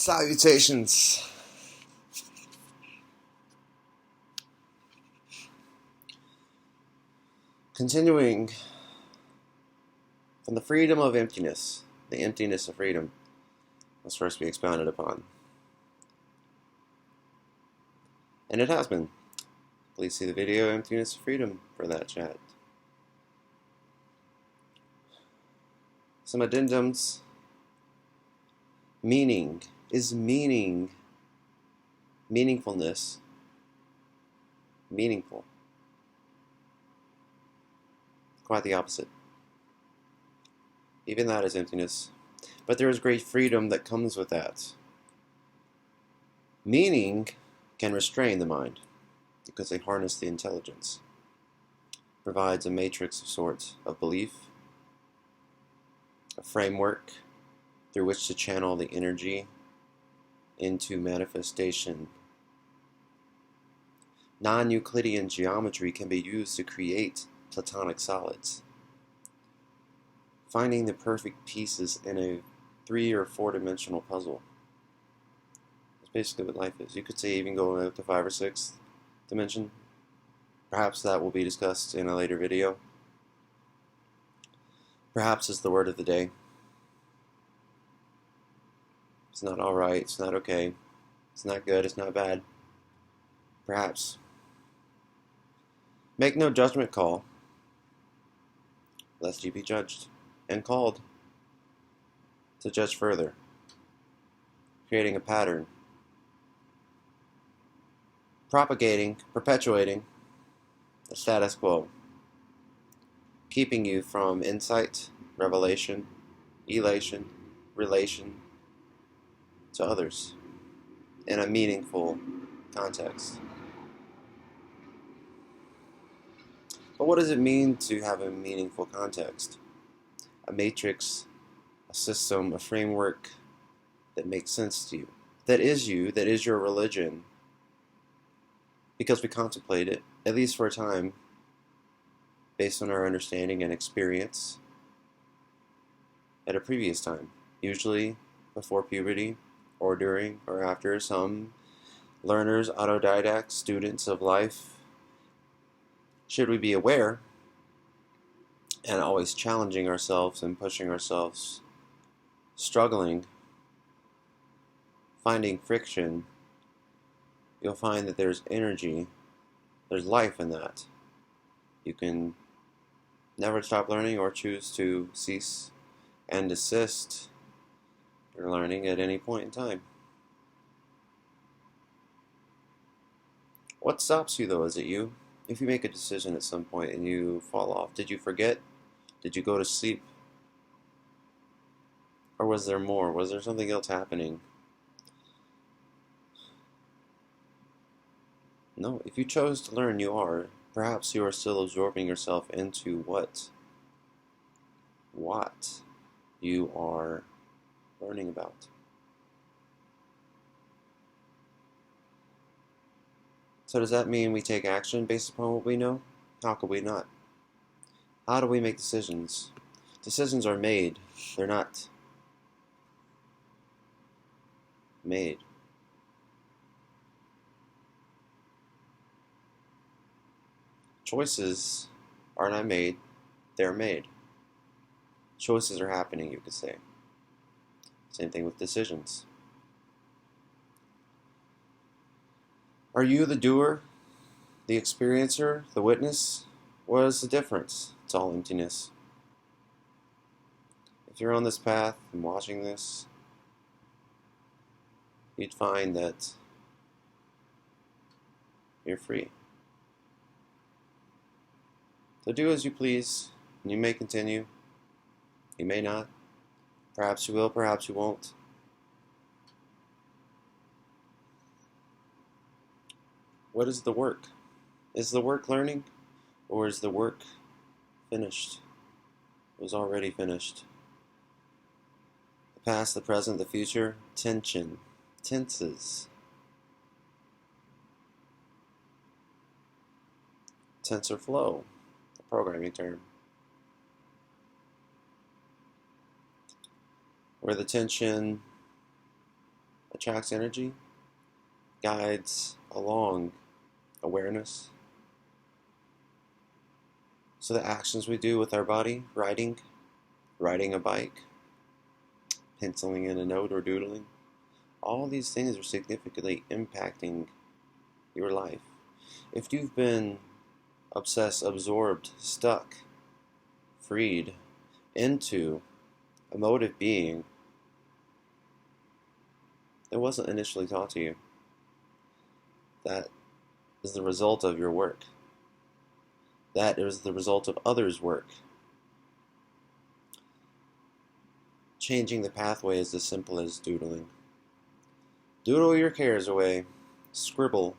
Salutations. Continuing from the freedom of emptiness, the emptiness of freedom must first be expounded upon. And it has been. Please see the video Emptiness of Freedom for that chat. Some addendums. Meaning. Is meaning, meaningfulness, meaningful? Quite the opposite. Even that is emptiness. But there is great freedom that comes with that. Meaning can restrain the mind because they harness the intelligence. Provides a matrix of sorts of belief, a framework through which to channel the energy into manifestation. Non-Euclidean geometry can be used to create platonic solids. Finding the perfect pieces in a 3 or 4 dimensional puzzle. That's basically what life is. You could say even going up to 5 or 6 dimension. Perhaps that will be discussed in a later video. Perhaps is the word of the day. It's not alright, it's not okay, it's not good, it's not bad. Perhaps. Make no judgment call, lest you be judged and called to judge further, creating a pattern, propagating, perpetuating the status quo, keeping you from insight, revelation, elation, relation to others in a meaningful context. But what does it mean to have a meaningful context? A matrix, a system, a framework that makes sense to you. That is you, that is your religion. Because we contemplate it, at least for a time, based on our understanding and experience at a previous time. Usually before puberty, or during, or after. Some learners, autodidacts, students of life, should we be aware and always challenging ourselves and pushing ourselves, struggling, finding friction, you'll find that there's energy, there's life in that. You can never stop learning or choose to cease and desist your learning at any point in time. What stops you though? Is it you? If you make a decision at some point and you fall off, did you forget? Did you go to sleep? Or was there more? Was there something else happening? No, if you chose to learn, you are. Perhaps you are still absorbing yourself into what you are learning about. So does that mean we take action based upon what we know? How could we not? How do we make decisions? Decisions are made. They're not made. Choices are not made. They're made. Choices are happening, you could say. Same thing with decisions. Are you the doer, the experiencer, the witness? What is the difference? It's all emptiness. If you're on this path and watching this, you'd find that you're free. So do as you please, and you may continue. You may not. Perhaps you will, perhaps you won't. What is the work? Is the work learning? Or is the work finished? It was already finished. The past, the present, the future, tension, tenses. TensorFlow, a programming term. Where the tension attracts energy, guides along awareness. So the actions we do with our body, riding a bike, penciling in a note or doodling, all these things are significantly impacting your life. If you've been obsessed, absorbed, stuck, freed into emotive being that wasn't initially taught to you, that is the result of your work. That is the result of others' work. Changing the pathway is as simple as doodling. Doodle your cares away. Scribble.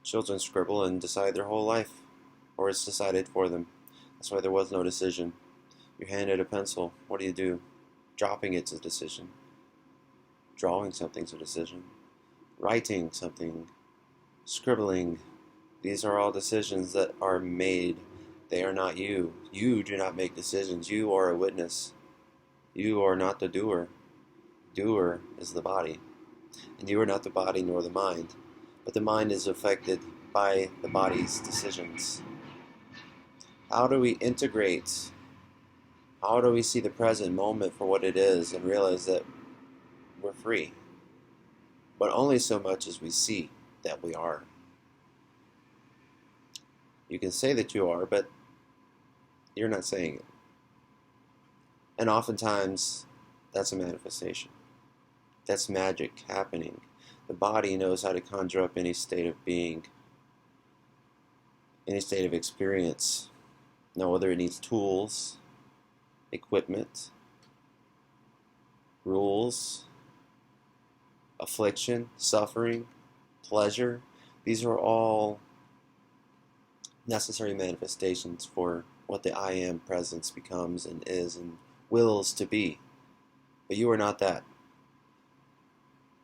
Children scribble and decide their whole life, or it's decided for them. That's why there was no decision. You're handed a pencil. What do? Dropping it's a decision. Drawing something's a decision. Writing something. Scribbling. These are all decisions that are made. They are not you. You do not make decisions. You are a witness. You are not the doer. Doer is the body. And you are not the body nor the mind. But the mind is affected by the body's decisions. How do we integrate? How do we see the present moment for what it is and realize that we're free? But only so much as we see that we are. You can say that you are, but you're not saying it. And oftentimes, that's a manifestation. That's magic happening. The body knows how to conjure up any state of being, any state of experience. Now, whether it needs tools, equipment, rules, affliction, suffering, pleasure, these are all necessary manifestations for what the I am presence becomes and is and wills to be. But you are not that.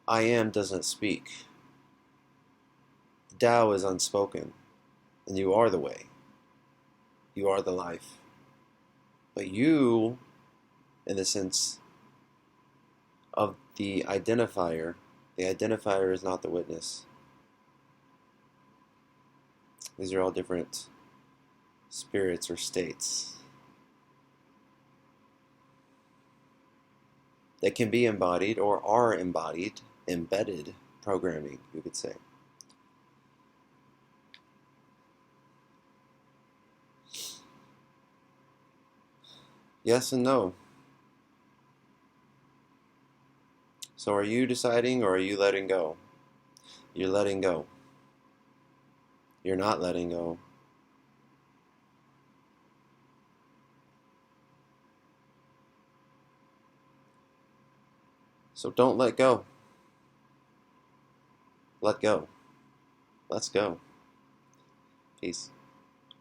I am doesn't speak. The Tao is unspoken, and you are the way. You are the life. But you, in the sense of the identifier is not the witness. These are all different spirits or states that can be embodied or are embodied, embedded programming, you could say. Yes and no. So are you deciding or are you letting go? You're letting go. You're not letting go. So don't let go. Let go. Let's go. Peace.